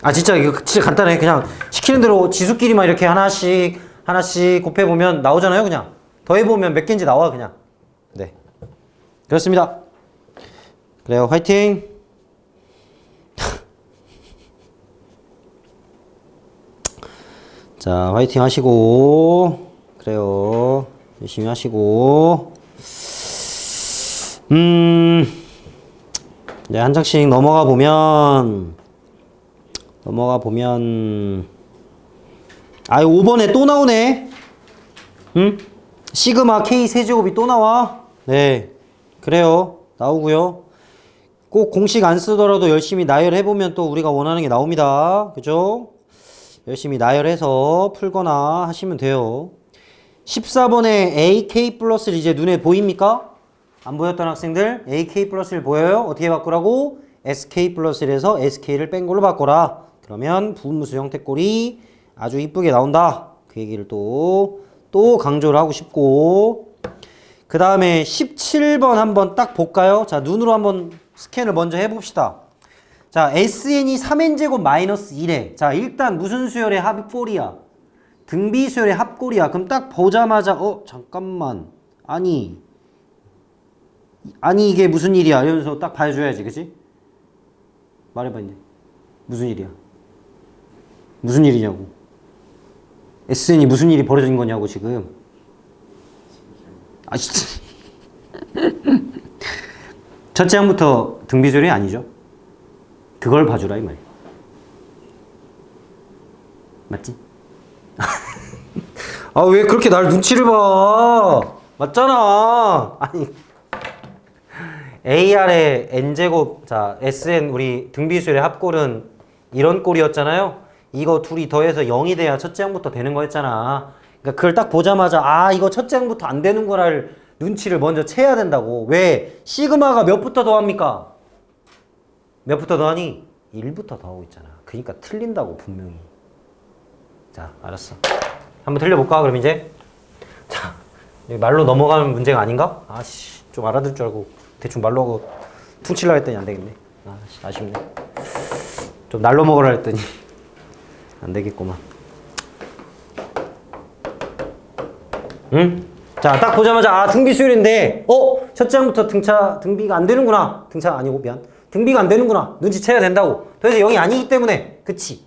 아 진짜 이거 진짜 간단해. 그냥 시키는 대로 지수끼리만 이렇게 하나씩 곱해보면 나오잖아요 그냥. 더해보면 몇 개인지 나와 그냥. 네 그렇습니다. 그래요. 화이팅. 자 화이팅 하시고 그래요. 열심히 하시고 네, 한 장씩 넘어가 보면 아 5번에 또 나오네. 시그마 K 세제곱이 또 나와. 네 그래요. 나오고요. 꼭 공식 안 쓰더라도 열심히 나열해보면 또 우리가 원하는 게 나옵니다. 그죠? 열심히 나열해서 풀거나 하시면 돼요. 14번에 AK 플러스를 이제 눈에 보입니까? 안 보였던 학생들 AK 플러스를 보여요? 어떻게 바꾸라고? SK 플러스를 해서 SK를 뺀 걸로 바꿔라. 그러면 부분무수 형태꼴이 아주 이쁘게 나온다. 그 얘기를 또 강조를 하고 싶고, 그 다음에 17번 한번 딱 볼까요? 자, 눈으로 한번 스캔을 먼저 해봅시다. 자, SN이 3n제곱 마이너스 1에 자, 일단 무슨 수열의 합꼴이야? 등비수열의 합꼴이야. 그럼 딱 보자마자 잠깐만. 아니 이게 무슨 일이야? 이러면서 딱 봐줘야지. 그치? 말해봐 이제. 무슨 일이야? 무슨 일이냐고. SN이 무슨 일이 벌어진 거냐고 지금. 아 진짜. 첫째 항부터 등비수열이 아니죠? 그걸 봐주라 이 말이야. 맞지? 아 왜 그렇게 날 눈치를 봐? 맞잖아. 아니 AR의 n제곱 자 SN 우리 등비수열의 합꼴은 이런 꼴이었잖아요. 이거 둘이 더해서 0이 돼야 첫째 항부터 되는 거였잖아. 그러니까 그걸 딱 보자마자 아 이거 첫째 항부터 안 되는 거를 눈치를 먼저 채야 된다고. 왜? 시그마가 몇부터 더합니까? 몇부터 더하니? 1부터 더하고 있잖아. 그러니까 틀린다고 분명히. 자 알았어. 한번 틀려볼까 그럼 이제. 자 말로 넘어가는 문제가 아닌가? 아씨 좀 알아들 줄 알고 대충 말로 하고 퉁치려고 했더니 안 되겠네. 아씨 아쉽네. 좀 날로 먹으라 했더니 안 되겠구만. 응? 자 딱 보자마자 등비수열인데 첫째 항부터 등비가 안 되는구나. 등차 아니고 미안. 등비가 안 되는구나. 눈치채야 된다고. 그래서 0이 아니기 때문에. 그치?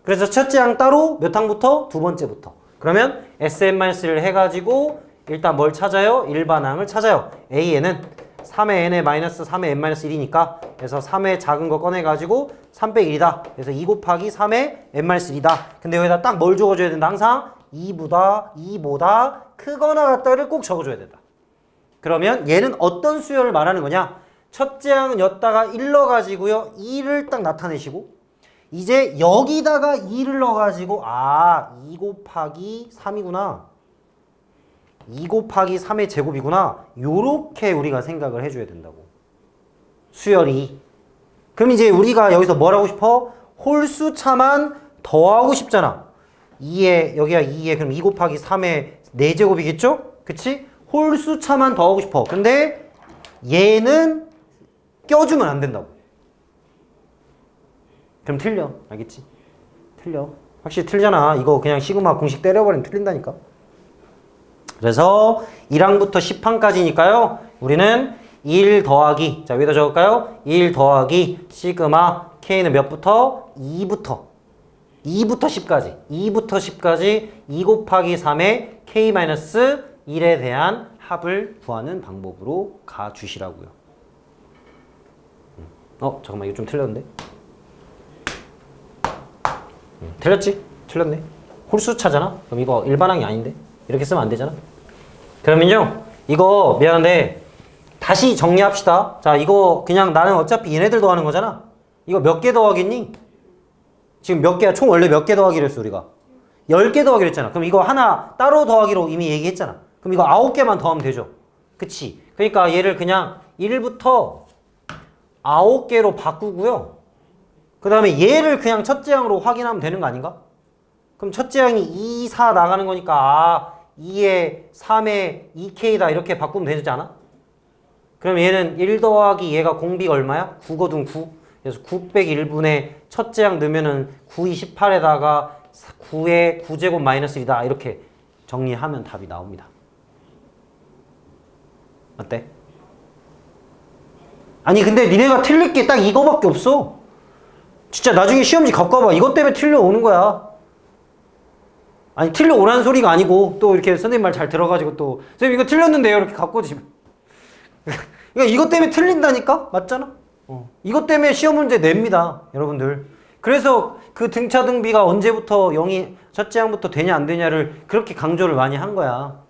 그래서 첫째 항 따로 몇 항부터? 두 번째부터. 그러면 SN-를 해가지고 일단 뭘 찾아요? 일반항을 찾아요. AN은 3의 n의 마이너스 3의 n-1이니까 그래서 3의 작은 거 꺼내가지고 3 빼기 1이다. 그래서 2 곱하기 3의 n-1이다. 근데 여기다 딱 뭘 적어줘야 된다? 항상 2보다 크거나 같다를 꼭 적어줘야 된다. 그러면 얘는 어떤 수열을 말하는 거냐? 첫째 항은 였다가 1 넣어가지고요. 2를 딱 나타내시고 이제 여기다가 2를 넣어가지고 2 곱하기 3이구나. 2 곱하기 3의 제곱이구나. 요렇게 우리가 생각을 해줘야 된다고. 수열이. 그럼 이제 우리가 여기서 뭘 하고 싶어? 홀수차만 더하고 싶잖아. 2에 여기가 2에 그럼 2 곱하기 3의 4제곱이겠죠? 그치? 홀수차만 더하고 싶어. 근데 얘는 껴주면 안 된다고. 그럼 틀려. 알겠지? 틀려. 확실히 틀잖아. 이거 그냥 시그마 공식 때려버리면 틀린다니까. 그래서 1항부터 10항까지니까요. 우리는 1 더하기, 자 여기다 적을까요? 1 더하기 시그마 K는 몇부터? 2부터 10까지 2부터 10까지 2 곱하기 3의 K-1에 대한 합을 구하는 방법으로 가주시라고요. 잠깐만 이거 좀 틀렸는데? 틀렸지? 틀렸네. 홀수차잖아? 그럼 이거 일반항이 아닌데? 이렇게 쓰면 안 되잖아? 그러면요 이거 미안한데 다시 정리합시다. 자 이거 그냥 나는 어차피 얘네들 더하는 거잖아. 이거 몇 개 더하겠니? 지금 몇 개야? 총 원래 몇 개 더하기로 했어 우리가? 10개 더하기로 했잖아. 그럼 이거 하나 따로 더하기로 이미 얘기했잖아. 그럼 이거 9개만 더하면 되죠. 그치? 그러니까 얘를 그냥 1부터 9개로 바꾸고요. 그 다음에 얘를 그냥 첫째 항으로 확인하면 되는 거 아닌가? 그럼 첫째 항이 2, 4 나가는 거니까 2에 3에 2K다 이렇게 바꾸면 되지 않아? 그럼 얘는 1 더하기 얘가 공비가 얼마야? 9거든 9. 그래서 9 빼기 1분의 첫째 항 넣으면은 9, 28에다가 9의 9제곱 마이너스 1이다. 이렇게 정리하면 답이 나옵니다. 어때? 아니 근데 니네가 틀릴 게 딱 이거밖에 없어. 진짜 나중에 시험지 갖고 와봐. 이것 때문에 틀려오는 거야. 아니 틀려오라는 소리가 아니고 또 이렇게 선생님 말 잘 들어가지고 또 선생님 이거 틀렸는데요 이렇게 갖고 오지. 그러니까 이것 때문에 틀린다니까? 맞잖아? 이것 때문에 시험 문제 냅니다 여러분들. 그래서 그 등차등비가 언제부터 0이 첫째 항부터 되냐 안 되냐를 그렇게 강조를 많이 한 거야.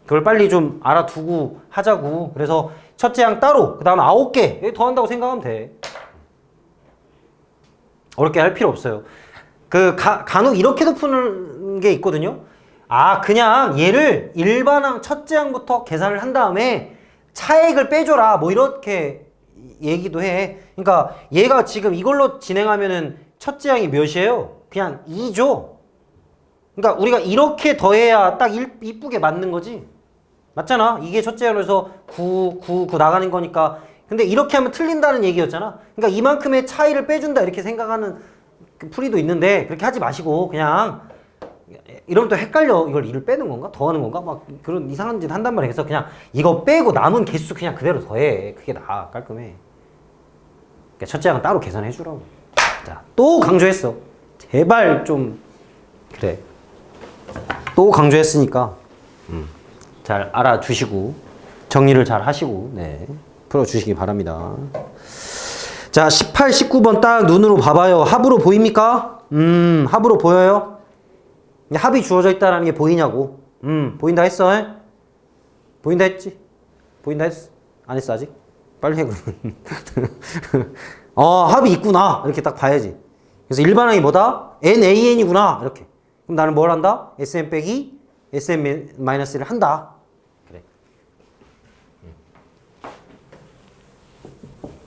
그걸 빨리 좀 알아두고 하자고. 그래서 첫째 항 따로 그 다음에 9개 여기 더한다고 생각하면 돼. 어렵게 할 필요 없어요. 간혹 이렇게도 푸는 게 있거든요. 그냥 얘를 일반항 첫째 항부터 계산을 한 다음에 차액을 빼줘라 뭐 이렇게 얘기도 해. 그러니까 얘가 지금 이걸로 진행하면은 첫째 항이 몇이에요? 그냥 2죠. 그러니까 우리가 이렇게 더해야 딱 이쁘게 맞는 거지. 맞잖아. 이게 첫째 항으로서 9 나가는 거니까. 근데 이렇게 하면 틀린다는 얘기였잖아. 그러니까 이만큼의 차이를 빼준다 이렇게 생각하는 그 풀이도 있는데 그렇게 하지 마시고 그냥 이러면 또 헷갈려. 이걸 2를 빼는 건가? 더하는 건가? 막 그런 이상한 짓 한단 말이야. 그래서 그냥 이거 빼고 남은 개수 그냥 그대로 더해. 그게 나아. 깔끔해. 그러니까 첫째 항은 따로 계산해 주라고. 자, 또 강조했어. 제발 좀 그래. 또 강조했으니까 잘 알아두시고 정리를 잘 하시고 네. 풀어주시기 바랍니다. 자, 18, 19번 딱 눈으로 봐봐요. 합으로 보입니까? 합으로 보여요? 합이 주어져 있다는 게 보이냐고. 보인다 했어? 에? 보인다 했지? 보인다 했어? 안 했어 아직? 빨리 해 그러면. 합이 있구나 이렇게 딱 봐야지. 그래서 일반항이 뭐다? NAN이구나 이렇게. 그럼 나는 뭘 한다? SM 빼기 SM-1을 한다. 그래.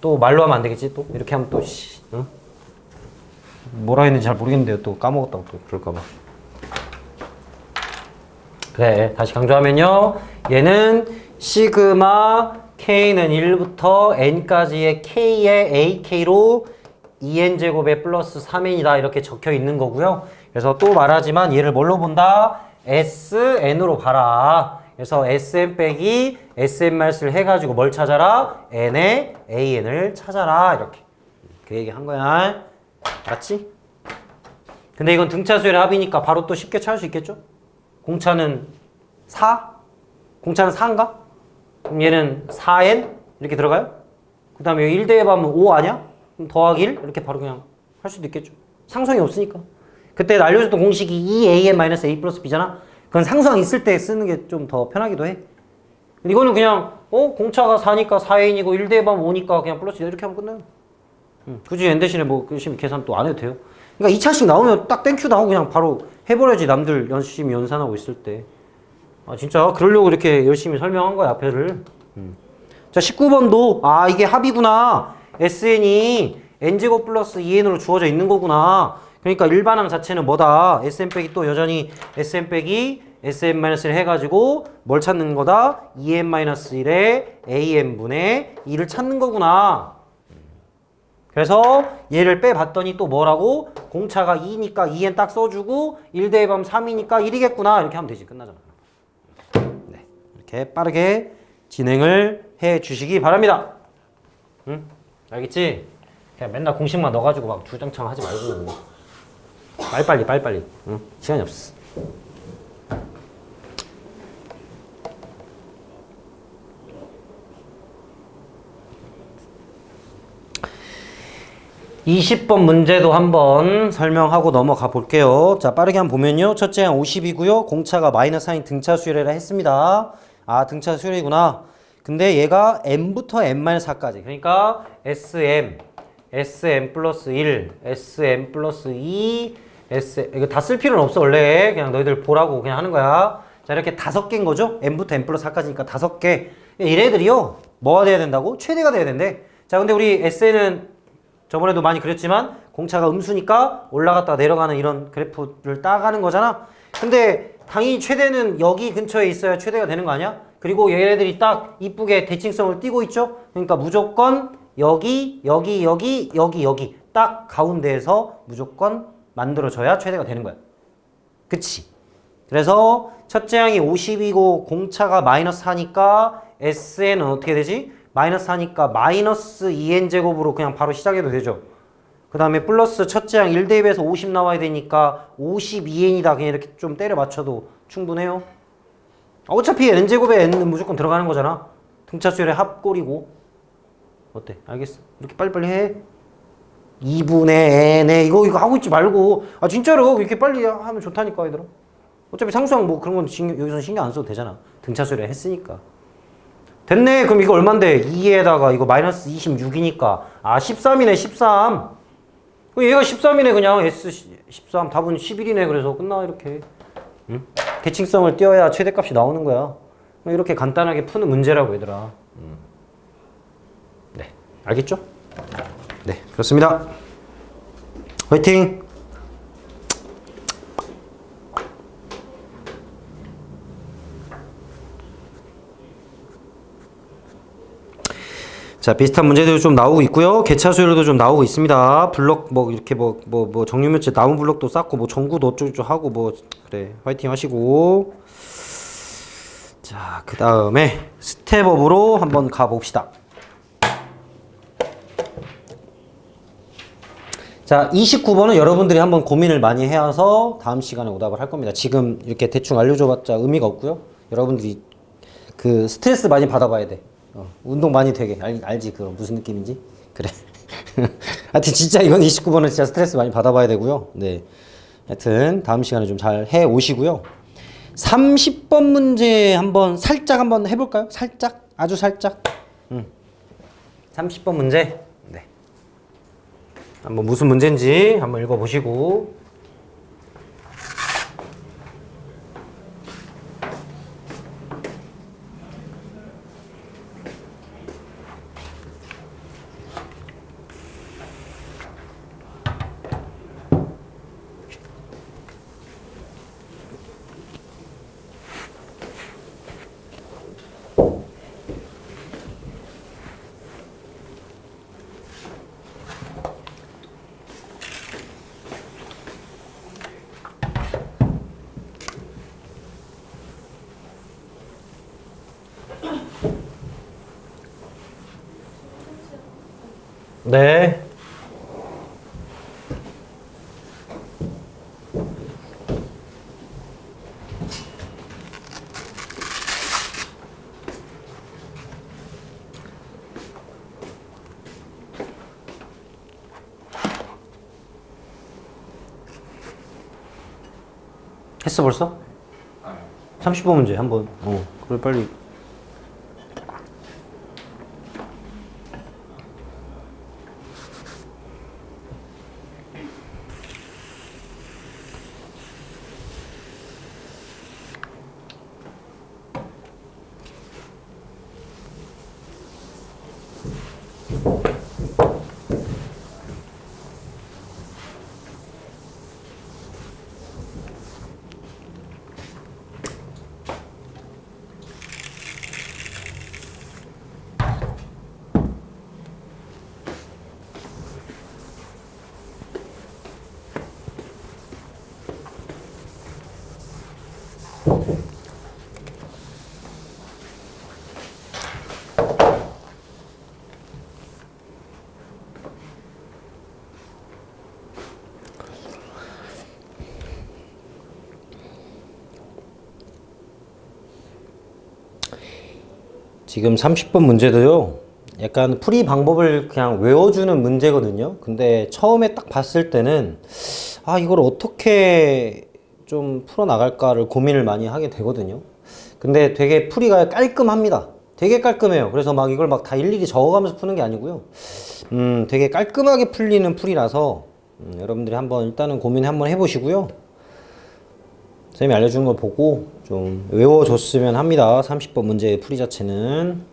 또 말로 하면 안 되겠지? 또 이렇게 하면 또 응? 뭐라 했는지 잘 모르겠는데요. 또 까먹었다고 또 그럴까 봐. 그래. 다시 강조하면요. 얘는 시그마 K는 1부터 N까지의 K의 AK로 2N제곱에 플러스 3N이다 이렇게 적혀 있는 거고요. 그래서 또 말하지만 얘를 뭘로 본다? SN으로 봐라. 그래서 SM 빼기 SM-을 해가지고 뭘 찾아라? N의 AN을 찾아라. 이렇게. 그 얘기 한 거야. 알았지? 근데 이건 등차수열의 합이니까 바로 또 쉽게 찾을 수 있겠죠? 공차는 4? 공차는 4인가? 그럼 얘는 4n? 이렇게 들어가요? 그 다음에 1 대입하면 5 아니야? 그럼 더하기 1? 이렇게 바로 그냥 할 수도 있겠죠. 상성이 없으니까. 그때 알려줬던 공식이 2am-a 플러스 b잖아. 그건 상수항 있을 때 쓰는 게 좀 더 편하기도 해. 이거는 그냥 공차가 4니까 4n이고 1 대입하면 5니까 그냥 플러스 이렇게 하면 끝나요. 굳이 n 대신에 뭐 열심히 계산 또 안 해도 돼요. 그러니까 2차씩 나오면 딱 땡큐 나오고 그냥 바로 해버려야지. 남들 열심히 연산하고 있을 때. 아 진짜 그러려고 이렇게 열심히 설명한 거야 앞에를. 자 19번도 이게 합이구나. SN이 n제곱 플러스 2n으로 주어져 있는 거구나. 그러니까 일반항 자체는 뭐다? Sn 빼기 또 여전히 Sn 빼기 Sn-1을 해가지고 뭘 찾는 거다? 2n-1에 an분의 2를 찾는 거구나. 그래서 얘를 빼봤더니 또 뭐라고? 공차가 2니까 2n 딱 써주고 1 대입하면 3이니까 1이겠구나. 이렇게 하면 되지. 끝나잖아. 네, 이렇게 빠르게 진행을 해 주시기 바랍니다. 응? 알겠지? 그냥 맨날 공식만 넣어가지고 막 주장창 하지 말고 빨리빨리. 응? 시간이 없어. (20번) 문제도 한번 설명하고 넘어가 볼게요. 자, 빠르게 한번 보면요. 첫째 항 50이고요. 공차가 마이너스 4인 등차 수열이라 했습니다. 등차 수열이구나. 근데 얘가 m부터 n-4까지. 그러니까 sm 플러스 1, sm 플러스 2, 이거 다 쓸 필요는 없어. 원래 그냥 너희들 보라고 그냥 하는 거야. 자, 이렇게 5개인 거죠. m부터 n 플러스 4까지니까 5개. 얘네들이요. 뭐가 돼야 된다고? 최대가 돼야 된대. 자, 근데 우리 SN은 저번에도 많이 그렸지만 공차가 음수니까 올라갔다 내려가는 이런 그래프를 따가는 거잖아. 근데 당연히 최대는 여기 근처에 있어야 최대가 되는 거 아니야? 그리고 얘네들이 딱 이쁘게 대칭성을 띠고 있죠? 그러니까 무조건 여기 딱 가운데에서 무조건 만들어져야 최대가 되는 거야. 그치? 그래서 첫째 항이 50이고 공차가 마이너스 4니까 SN은 어떻게 되지? 마이너스 4니까 마이너스 2n제곱으로 그냥 바로 시작해도 되죠. 그 다음에 플러스 첫째 항 1대입에서 50 나와야 되니까 52n이다. 그냥 이렇게 좀 때려 맞춰도 충분해요. 어차피 n제곱에 n은 무조건 들어가는 거잖아. 등차 수열의 합꼴이고. 어때? 알겠어? 이렇게 빨리빨리 해. 2분의 n에 이거 하고 있지 말고. 진짜로 이렇게 빨리 하면 좋다니까 얘들아. 어차피 상수항 뭐 그런 건 여기서 신경 안 써도 되잖아. 등차 수열에 했으니까. 됐네. 그럼 이거 얼만데? 2에다가 이거 마이너스 26이니까 13이네. 13. 얘가 13이네. 그냥 S13 답은 11이네. 그래서 끝나 이렇게. 응? 대칭성을 띄어야 최대값이 나오는 거야. 이렇게 간단하게 푸는 문제라고 얘들아. 네, 알겠죠? 네, 그렇습니다. 화이팅! 자, 비슷한 문제들도 좀 나오고 있고요. 개차 수열도 좀 나오고 있습니다. 블럭 이렇게 정유면체 나무 블럭도 쌓고 전구도 어쩌고저쩌고 하고 그래. 화이팅 하시고. 자, 그다음에 스텝업으로 한번 가 봅시다. 자, 29번은 여러분들이 한번 고민을 많이 해서 다음 시간에 오답을 할 겁니다. 지금 이렇게 대충 알려줘봤자 의미가 없고요. 여러분들이 그 스트레스 많이 받아봐야 돼. 운동 많이 되게. 알지? 그 무슨 느낌인지? 그래. 하여튼 진짜 이건 29번은 진짜 스트레스 많이 받아봐야 되고요. 네. 하여튼 다음 시간에 좀 잘 해 오시고요. 30번 문제 살짝 한번 해볼까요? 살짝? 아주 살짝? 30번 문제. 네. 한번 무슨 문제인지 한번 읽어보시고. 네. 했어 벌써? 30번 문제 한번. 그래 빨리. 지금 30번 문제도요, 약간 풀이 방법을 그냥 외워주는 문제거든요. 근데 처음에 딱 봤을 때는 이걸 어떻게 좀 풀어나갈까를 고민을 많이 하게 되거든요. 근데 되게 풀이가 깔끔합니다. 되게 깔끔해요. 그래서 막 이걸 막 다 일일이 적어가면서 푸는 게 아니고요. 되게 깔끔하게 풀리는 풀이라서 여러분들이 한번 일단은 고민 한번 해보시고요. 선생님이 알려주는 걸 보고 좀 외워줬으면 합니다. 30번 문제의 풀이 자체는.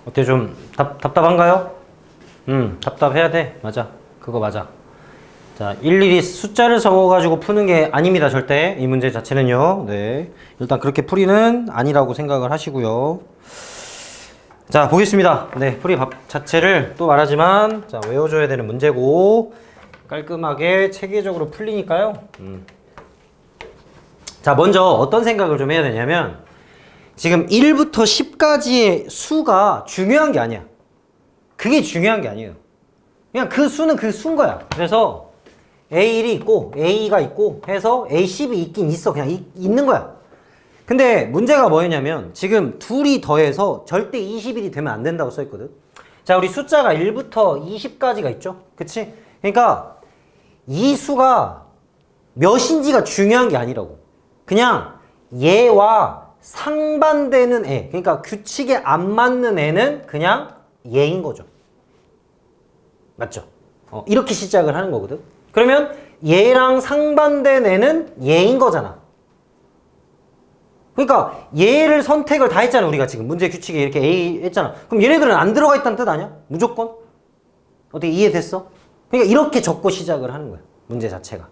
어때, 좀 답답한가요? 답답해야 돼. 맞아. 그거 맞아. 자, 일일이 숫자를 적어가지고 푸는 게 아닙니다. 절대. 이 문제 자체는요. 네. 일단 그렇게 풀이는 아니라고 생각을 하시고요. 자, 보겠습니다. 네. 풀이 자체를 또 말하지만, 자, 외워줘야 되는 문제고, 깔끔하게 체계적으로 풀리니까요. 자, 먼저 어떤 생각을 좀 해야 되냐면, 지금 1부터 10까지의 수가 중요한 게 아니야. 그게 중요한 게 아니에요. 그냥 그 수는 그 수인 거야. 그래서 A1이 있고 A가 있고 해서 A10이 있긴 있어. 그냥 있는 거야. 근데 문제가 뭐였냐면 지금 둘이 더해서 절대 21이 되면 안 된다고 써있거든. 자, 우리 숫자가 1부터 20까지가 있죠. 그치? 그러니까 이 수가 몇인지가 중요한 게 아니라고. 그냥 얘와 상반되는 애, 그러니까 규칙에 안 맞는 애는 그냥 얘인 거죠. 맞죠? 이렇게 시작을 하는 거거든. 그러면 얘랑 상반된 애는 얘인 거잖아. 그러니까 얘를 선택을 다 했잖아. 우리가 지금 문제 규칙에 이렇게 A 했잖아. 그럼 얘네들은 안 들어가 있다는 뜻 아니야? 무조건? 어떻게 이해됐어? 그러니까 이렇게 적고 시작을 하는 거야. 문제 자체가.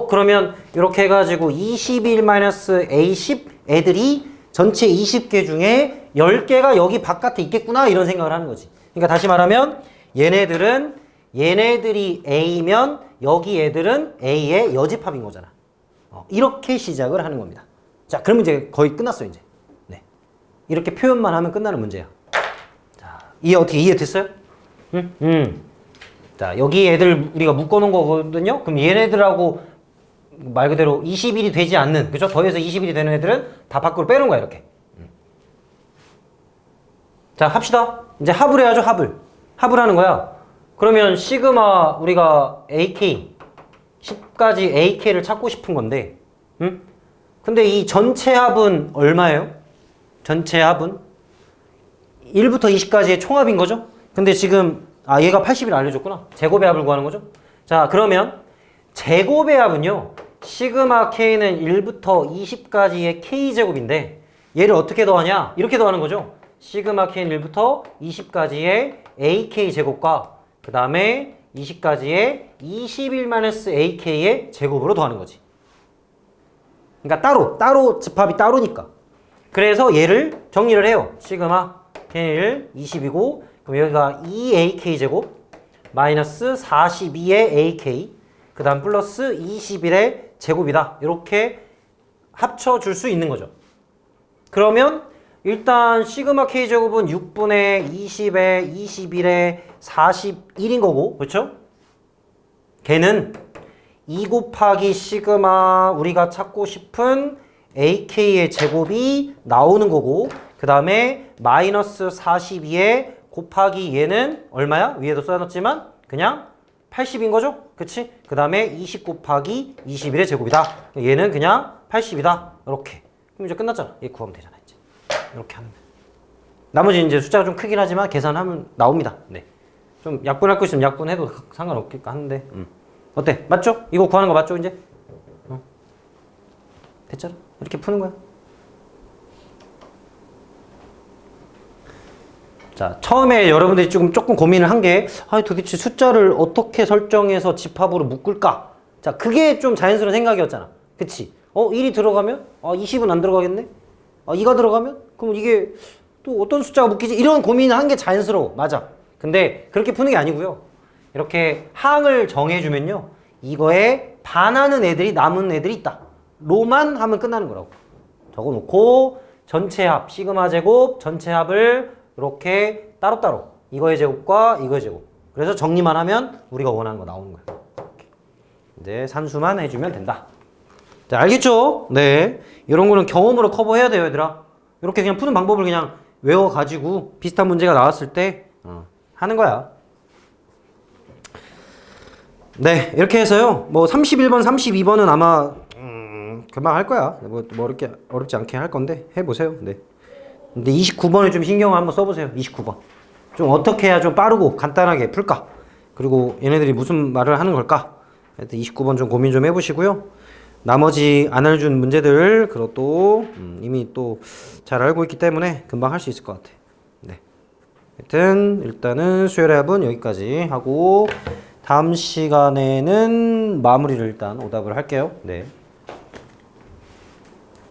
그러면 이렇게 해가지고 21-A10 애들이 전체 20개 중에 10개가 여기 바깥에 있겠구나 이런 생각을 하는 거지. 그러니까 다시 말하면 얘네들은 얘네들이 A면 여기 애들은 A의 여집합인 거잖아. 이렇게 시작을 하는 겁니다. 자, 그러면 이제 거의 끝났어요, 이제. 네. 이렇게 표현만 하면 끝나는 문제야. 자, 어떻게 이해됐어요? 응? 자, 여기 애들 우리가 묶어놓은 거거든요? 그럼 얘네들하고 말 그대로 20일이 되지 않는, 그죠? 더해서 20일이 되는 애들은 다 밖으로 빼놓은 거야, 이렇게. 자, 합시다. 이제 합을 해야죠, 합을. 합을 하는 거야. 그러면 시그마 우리가 AK 10까지 AK를 찾고 싶은 건데, 응? 근데 이 전체 합은 얼마예요? 전체 합은 1부터 20까지의 총합인 거죠? 근데 지금 얘가 80을 알려줬구나. 제곱의 합을 구하는 거죠? 자, 그러면 제곱의 합은요, 시그마 K는 1부터 20까지의 K제곱인데 얘를 어떻게 더하냐? 이렇게 더하는 거죠. 시그마 K는 1부터 20까지의 AK제곱과 그 다음에 20까지의 21-AK의 제곱으로 더하는 거지. 그러니까 따로 집합이 따로니까. 그래서 얘를 정리를 해요. 시그마 K는 20이고 그럼 여기가 2AK제곱 마이너스 42의 AK 그 다음 플러스 21의 제곱이다. 이렇게 합쳐줄 수 있는 거죠. 그러면 일단 시그마 K제곱은 6분의 20의 21의 41인 거고, 그렇죠? 걔는 2 곱하기 시그마 우리가 찾고 싶은 AK의 제곱이 나오는 거고, 그 다음에 마이너스 42에 곱하기 얘는 얼마야? 위에도 써놨지만 그냥 80인 거죠? 그치? 그 다음에 20 곱하기 21의 제곱이다. 얘는 그냥 80이다. 이렇게. 그럼 이제 끝났잖아. 얘 구하면 되잖아, 이제. 이렇게 하면 돼. 나머지 이제 숫자가 좀 크긴 하지만 계산하면 나옵니다. 네. 좀 약분할 거 있으면 약분해도 상관없겠까 하는데. 어때? 맞죠? 이거 구하는 거 맞죠, 이제? 됐잖아. 이렇게 푸는 거야. 자, 처음에 여러분들이 조금 고민을 한 게, 도대체 숫자를 어떻게 설정해서 집합으로 묶을까? 자, 그게 좀 자연스러운 생각이었잖아. 그치? 1이 들어가면? 20은 안 들어가겠네? 2가 들어가면? 그럼 이게 또 어떤 숫자가 묶이지? 이런 고민을 한 게 자연스러워. 맞아. 근데 그렇게 푸는 게 아니고요. 이렇게 항을 정해주면요. 이거에 반하는 애들이 남은 애들이 있다. 로만 하면 끝나는 거라고. 적어놓고 전체 합, 시그마 제곱, 전체 합을 이렇게 따로따로 이거의 제곱과 이거의 제곱. 그래서 정리만 하면 우리가 원하는 거 나오는 거야. 이렇게. 이제 산수만 해주면 된다. 자, 알겠죠? 네. 이런 거는 경험으로 커버해야 돼요, 얘들아. 이렇게 그냥 푸는 방법을 그냥 외워가지고 비슷한 문제가 나왔을 때 하는 거야. 네, 이렇게 해서요. 뭐 31번, 32번은 아마 금방 할 거야. 뭐 이렇게 어렵지 않게 할 건데 해보세요. 네. 근데 29번에 좀 신경을 한번 써보세요. 29번. 좀 어떻게 해야 좀 빠르고 간단하게 풀까? 그리고 얘네들이 무슨 말을 하는 걸까? 하여튼 29번 좀 고민 좀 해보시고요. 나머지 안 알려준 문제들 그것도 이미 또 잘 알고 있기 때문에 금방 할 수 있을 것 같아. 네. 하여튼 일단은 수열의 합은 여기까지 하고 다음 시간에는 마무리를 일단 오답을 할게요. 네.